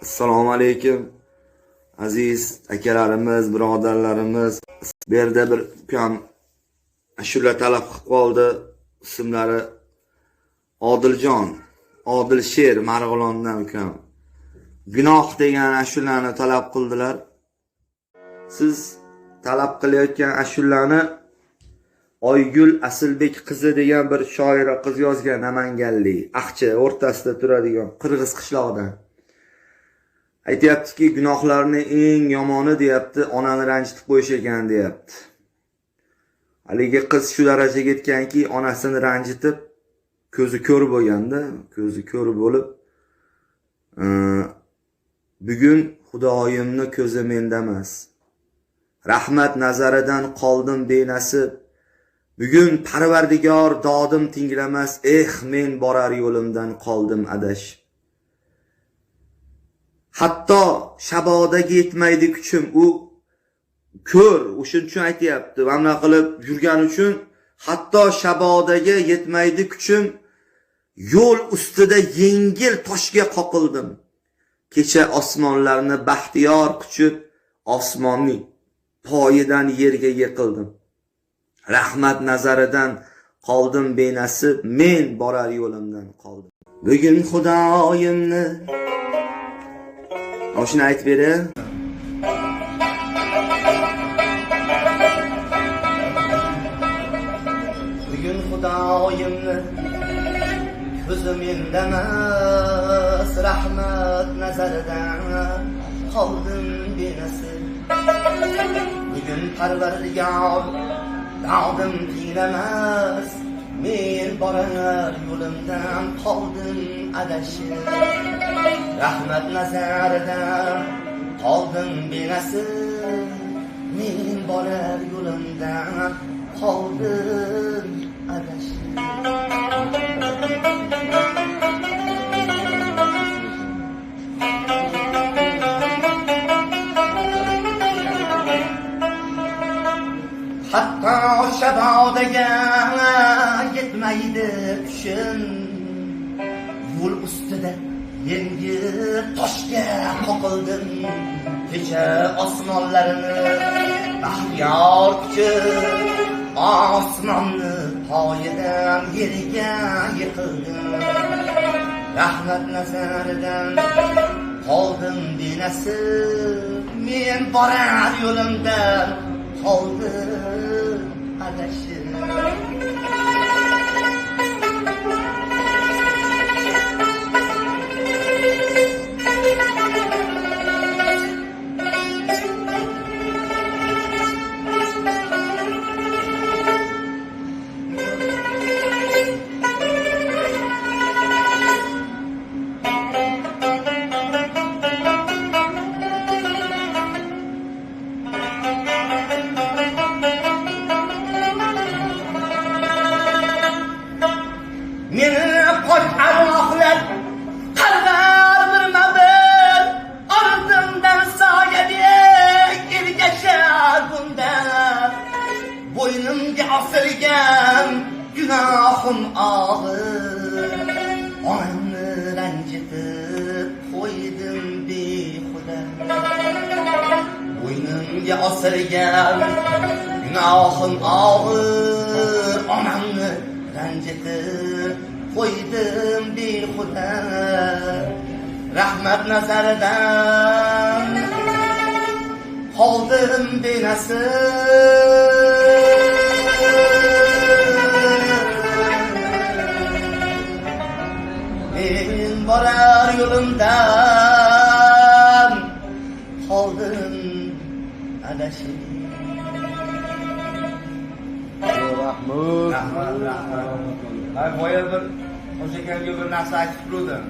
Assalomu alaykum aziz akalarimiz, birodarlarimiz. Bu yerda bir ukam ashula talab qilib qoldi. Ismlari Odiljon, Odilsher Marg'ilondan ukam. Gunoh degan ashulani talab qildilar. Siz talab qilayotgan ashulani Oygul Asilbek qizi degan bir shoira qiz yozgan, Namanganlik, Aqchi o'rtasida turadigan qirg'iz qishlog'idan. Aytayaptiki, gunohlarning eng yomoni deyapti, onani ranjitib qo'yish ekan deyapti. Haligi qiz shu darajaga yetganki, onasini ranjitib, ko'zi ko'r bo'lganda, ko'zi ko'r bo'lib, bugun Xudoyimni ko'zi menda emas. Rahmat nazaridan qoldim benasib. Bugun Parvardigor dodim tinglamas, men borar yo'limdan qoldim adashib. Hatto shabodaga yetmaydi kuchim, u ko'r, o'shuning uchun aytayapti. Mana qilib yurgan uchun hatto shabodaga yetmaydi kuchim, yo'l ustida yengil toshga qoqildim. Kecha osmonlarni baxtiyor quchib, osmonning poyidan yerga yiqildim. Rahmat nazaridan qoldim benasib, men borar yo'limdan qoldim. Bugun Xudoyimni Oshini aytib beri. Bugun Xudoyimni ko'zi menda emas, rahmat nazaridan qoldim benasib. Bugun Parvardigor dodim tinglamas, men borar yo'limdan qoldim adashib. Rahmat nazaridan qoldim benasib, men borar yo'limdan qoldim adashib. Hatto shabodaga yetmaydi kuchim, yo'l ustida yengil toshga qoqildim. Kecha osmonlarini baxtiyor quchib, osmonni poyidan yerga yiqildim. Rahmat nazaridan qoldim benasib, men borar yo'limdan qoldim adashib. Meni qo'sh arvohlar qarg'ar bir mabir, ortimdan soyadek ergashar bunda. Bo'ynimga osilgan gunohim og'ir, onamni ranjitib qo'ydim behuda. Bo'ynimga osilgan gunohim og'ir, onamni ranjitib qo'ydim behuda. Rahmat nazaridan qoldim benasib, men borar yo'limdan qoldim adashib. Rahmat. Boya bir o'sha bir narsa aytib turdim.